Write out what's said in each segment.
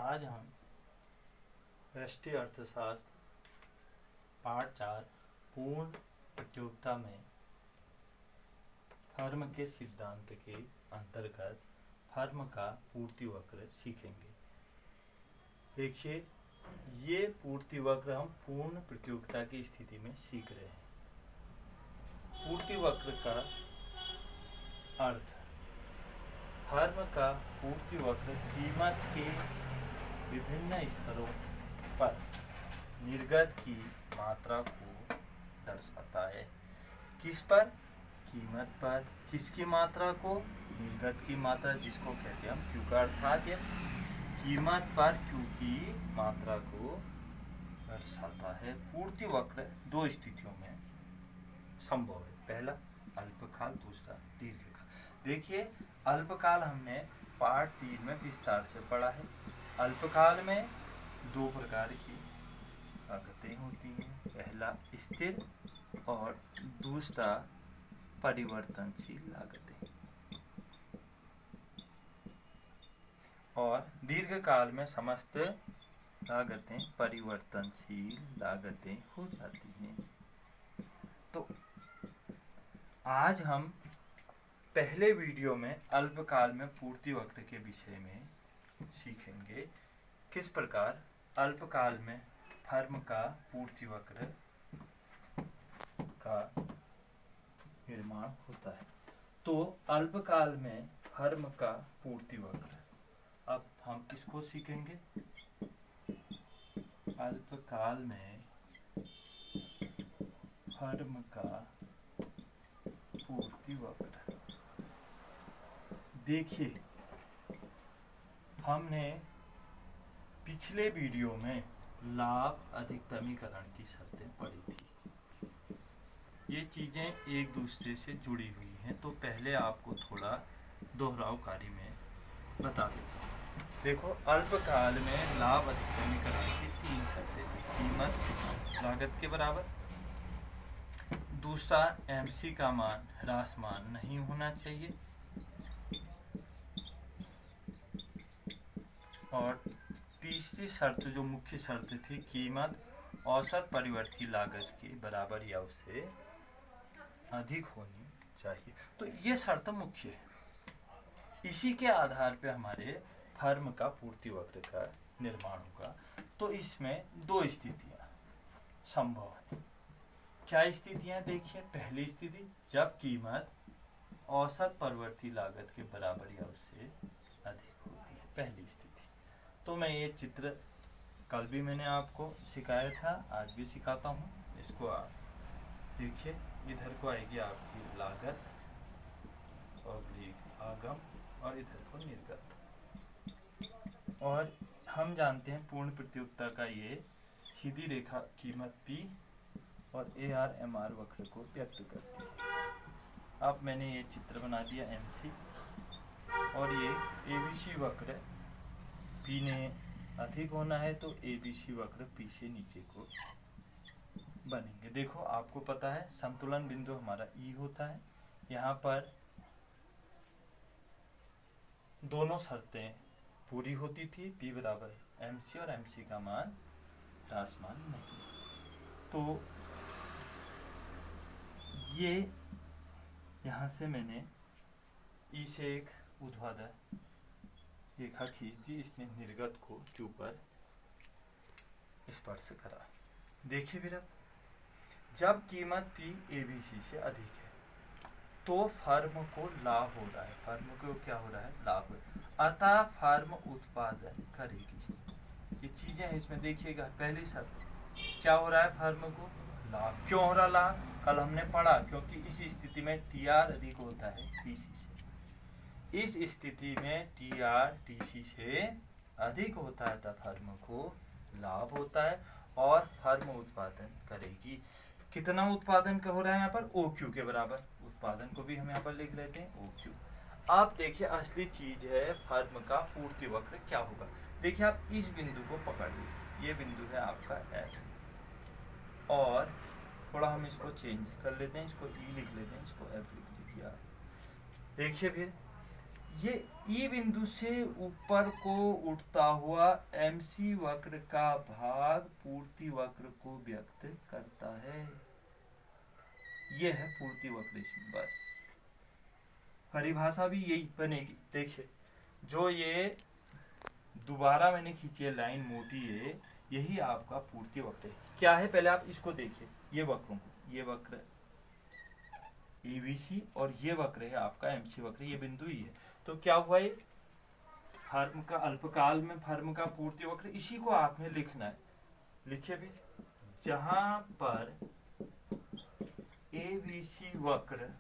आज हम राष्ट्रीय अर्थशास्त्र पार्ट 4 पूर्ण प्रतियोगिता में फर्म के सिद्धांत के अंतर्गत फर्म का पूर्ति वक्र सीखेंगे। देखिए, ये पूर्ति वक्र हम पूर्ण प्रतियोगिता की स्थिति में सीख रहे हैं। पूर्ति वक्र का अर्थ, फर्म का पूर्ति वक्र कीमत के विभिन्न स्तरों पर निर्गत की मात्रा को दर्शाता है। किस पर? कीमत पर। किसकी मात्रा को? निर्गत की मात्रा, जिसको कहते हैं हम क्यू का अर्थात कीमत पर क्यू की मात्रा को दर्शाता है। पूर्ति वक्र दो स्थितियों में संभव है। पहला अल्पकाल, दूसरा दीर्घकाल। देखिए, अल्पकाल हमने पार्ट 3 में विस्तार से पढ़ा है। अल्पकाल में दो प्रकार की लागतें होती हैं, पहला स्थिर और दूसरा परिवर्तनशील लागतें। और दीर्घकाल में समस्त लागतें परिवर्तनशील लागतें हो जाती हैं। तो आज हम पहले वीडियो में अल्पकाल में पूर्ति वक्र के विषय में सीखेंगे। किस प्रकार अल्पकाल में फर्म का पूर्ति वक्र का निर्माण होता है। तो अल्पकाल में फर्म का पूर्ति वक्र, अब हम इसको सीखेंगे। अल्पकाल में फर्म का पूर्ति वक्र। देखिए, हमने पिछले वीडियो में लाभ अधिकतमीकरण की शर्तें पढ़ी थी। ये चीजें एक दूसरे से जुड़ी हुई हैं, तो पहले आपको थोड़ा दोहरावकारी में बता देता हूँ। देखो, अल्पकाल में लाभ अधिकतमीकरण की 3 शर्तें थी। कीमत लागत के बराबर, दूसरा एमसी का मान ह्रासमान नहीं होना चाहिए, और तीसरी शर्त जो मुख्य शर्त थी, कीमत औसत परिवर्ती लागत के बराबर या उससे अधिक होनी चाहिए। तो ये शर्त मुख्य है। इसी के आधार पे हमारे फर्म का पूर्ति वक्र का निर्माण होगा। तो इसमें दो स्थितियां संभव है। क्या स्थितियां? देखिए, पहली स्थिति जब कीमत औसत परिवर्ती लागत के बराबर या उससे अधिक होती है, पहली स्थिति। तो मैं ये चित्र कल भी मैंने आपको सिखाया था, आज भी सिखाता हूँ। इसको आप देखिए, इधर को आएगी आपकी लागत ऑब्लिक आगम, और इधर को निर्गत। और हम जानते हैं पूर्ण प्रतियोगिता का ये सीधी रेखा कीमत P और AR-MR वक्र को व्यक्त करती है। अब मैंने ये चित्र बना दिया MC, और ये ABC वक्र P ने अधिक होना है तो ABC वक्र P से नीचे को बनेंगे। देखो, आपको पता है संतुलन बिंदु हमारा E होता है। यहाँ पर दोनों शर्तें पूरी होती थी, P बराबर MC और MC का मान ह्रासमान नहीं। तो ये यहाँ से मैंने E से एक ऊर्ध्वाधर रेखा खींच दी, इसने निर्गत को Q पर स्पर्श करा। देखिए फिर, अब जब कीमत P ABC से अधिक है तो फर्म को लाभ हो रहा है। फर्म को क्या हो रहा है? लाभ। अतः फर्म उत्पादन करेगी। ये चीजें हैं इसमें। देखिएगा, पहली शर्त क्या हो रहा है? फर्म को लाभ। क्यों हो रहा लाभ? कल हमने पढ़ा, क्योंकि इस स्थिति में TR अधिक होता है TC से। इस स्थिति में TR TC से अधिक होता है, तब फर्म को लाभ होता है और फर्म उत्पादन करेगी। कितना उत्पादन का हो रहा है यहाँ पर? OQ के बराबर। उत्पादन को भी हम यहाँ पर लिख लेते हैं OQ। आप देखिए, असली चीज है फर्म का पूर्ति वक्र क्या होगा। देखिए, आप इस बिंदु को पकड़ लीजिए, ये बिंदु है आपका F, और थोड़ा हम इसको चेंज कर लेते हैं, इसको E लिख लेते हैं, इसको F लिख लीजिए आप। देखिए फिर, ये ई बिंदु से ऊपर को उठता हुआ MC वक्र का भाग पूर्ति वक्र को व्यक्त करता है। ये है पूर्ति वक्र। इसमें बस परिभाषा भी यही बनेगी। देखिए, जो ये दोबारा मैंने खींची है लाइन मोटी है, यही आपका पूर्ति वक्र है। क्या है, पहले आप इसको देखिए, ये वक्रों को, ये वक्र ABC और ये वक्र है आपका MC वक्र, ये बिंदु ही है। तो क्या हुआ, ये फर्म का अल्पकाल में फर्म का पूर्ति वक्र, इसी को आपने लिखना है। लिखिए भी, जहां पर ABC वक्र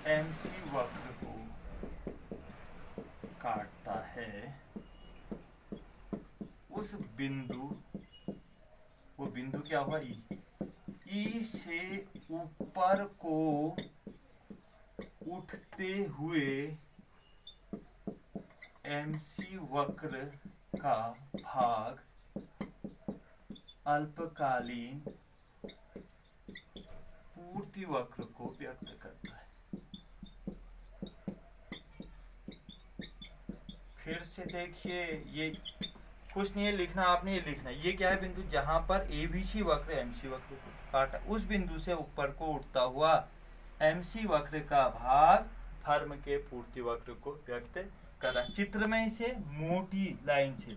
MC वक्र को काटता है, उस बिंदु, वो बिंदु क्या हुआ, ई से ऊपर को उठते हुए MC वक्र का भाग अल्पकालीन पूर्ति वक्र को व्यक्त करता है। फिर से देखिए, ये कुछ नहीं है लिखना, आपने ये लिखना है। ये क्या है, बिंदु जहां पर ABC वक्र MC वक्र को काटा, उस बिंदु से ऊपर को उठता हुआ MC वक्र का भाग फर्म के पूर्ति वक्र को व्यक्त करा। चित्र में इसे मोटी लाइन से,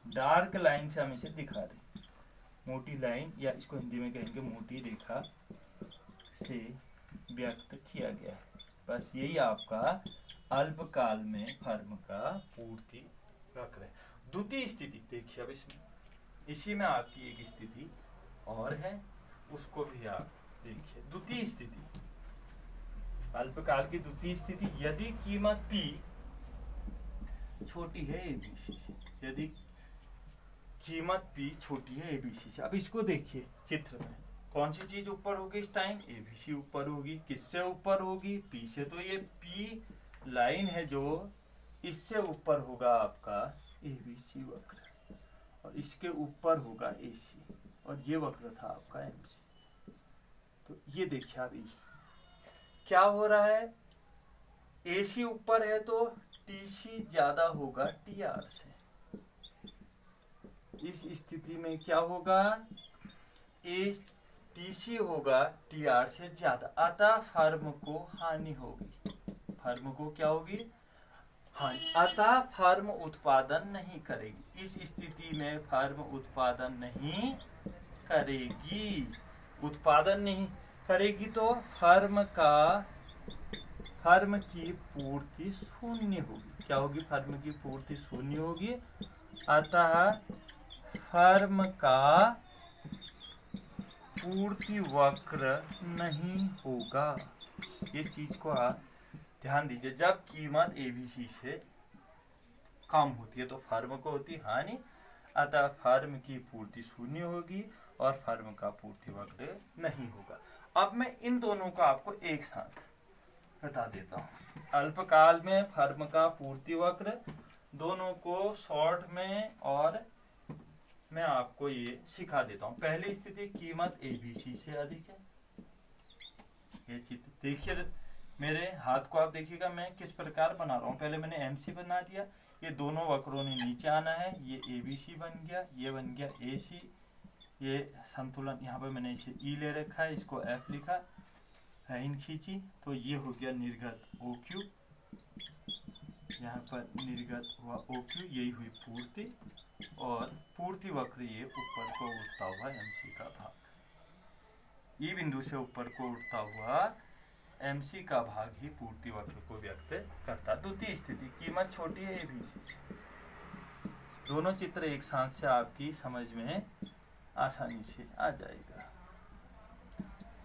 डार्क लाइन से हम इसे दिखा रहे, मोटी लाइन, या इसको हिंदी में कहेंगे मोटी रेखा से व्यक्त किया गया है। बस यही आपका अल्पकाल में फर्म का पूर्ति वक्र है। द्वितीय स्थिति देखिए, अब इसमें इसी में आपकी एक स्थिति और है, उसको भी आप देखिए। द्वितीय स्थिति, अल्पकाल की द्वितीय स्थिति, यदि कीमत P छोटी है ABC से, यदि कीमत P छोटी है ABC से। अब इसको देखिए, चित्र में कौन सी चीज ऊपर होगी इस टाइम, ABC ऊपर होगी। किससे ऊपर होगी, P से। तो ये P लाइन है जो इससे ऊपर होगा आपका ABC वक्र, और इसके ऊपर होगा AC, और ये वक्र था आपका MC। तो ये देखिए आप, क्या हो रहा है, AC ऊपर है तो TC ज्यादा होगा TR से। इस स्थिति में क्या होगा, TC होगा TR से ज्यादा, अतः फर्म को हानि होगी। फर्म को क्या होगी, हानि। अतः फर्म उत्पादन नहीं करेगी। इस स्थिति में फर्म उत्पादन नहीं करेगी। उत्पादन नहीं करेगी तो फर्म की पूर्ति शून्य होगी। क्या होगी, फर्म की पूर्ति शून्य होगी। अतः फर्म का पूर्ति वक्र नहीं होगा। ये चीज को आप ध्यान दीजिए। जब कीमत ABC से कम होती है तो फर्म को होती हानि, अतः फर्म की पूर्ति शून्य होगी और फर्म का पूर्ति वक्र नहीं होगा। अब मैं इन दोनों को आपको एक साथ बता देता हूँ। अल्पकाल में फर्म का पूर्ति वक्र, दोनों को शॉर्ट में, और मैं आपको ये सिखा देता हूँ। पहली स्थिति, कीमत ABC से अधिक है। ये चित्र देखिए, मेरे हाथ को आप देखिएगा मैं किस प्रकार बना रहा हूँ। पहले मैंने MC बना दिया, ये दोनों वक्रों ने नीचे आना है, ये ABC बन गया, ये बन गया AC, ये संतुलन, यहाँ पर मैंने इसे E ले रखा है, इसको F लिखा, लाइन खींची, तो ये हो गया निर्गत OQ, यहाँ पर निर्गत हुआ OQ, यही हुई पूर्ति, और पूर्ति वक्र ये ऊपर को उठता हुआ MC का भाग। E बिंदु से ऊपर को उठता हुआ MC का भाग ही पूर्ति वक्र को व्यक्त करता। द्वितीय स्थिति, कीमत छोटी है ABC से। दोनों चित्र एक साथ से आपकी समझ में आसानी से आ जाएगा।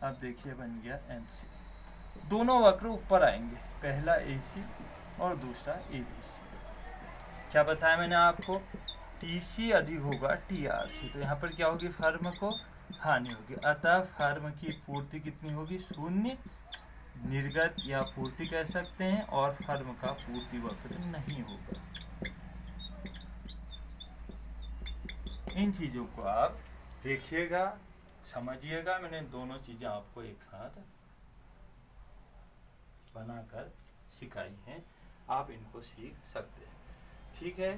अब देखिए, बन गया MC। दोनों वक्र ऊपर आएंगे, पहला AC और दूसरा ABC। क्या बताया मैंने आपको, TC अधिक होगा TR से, तो यहाँ पर क्या होगी, फर्म को हानि होगी। अतः फर्म की पूर्ति कितनी होगी, शून्य, निर्गत या पूर्ति कह सकते हैं, और फर्म का पूर्ति वक्र नहीं होगा। इन चीजों को आप देखिएगा, समझिएगा। मैंने दोनों चीजें आपको एक साथ बनाकर सिखाई हैं, आप इनको सीख सकते हैं। ठीक है,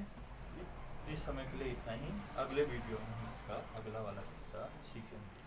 इस समय के लिए इतना ही। अगले वीडियो में हम इसका अगला वाला हिस्सा सीखेंगे।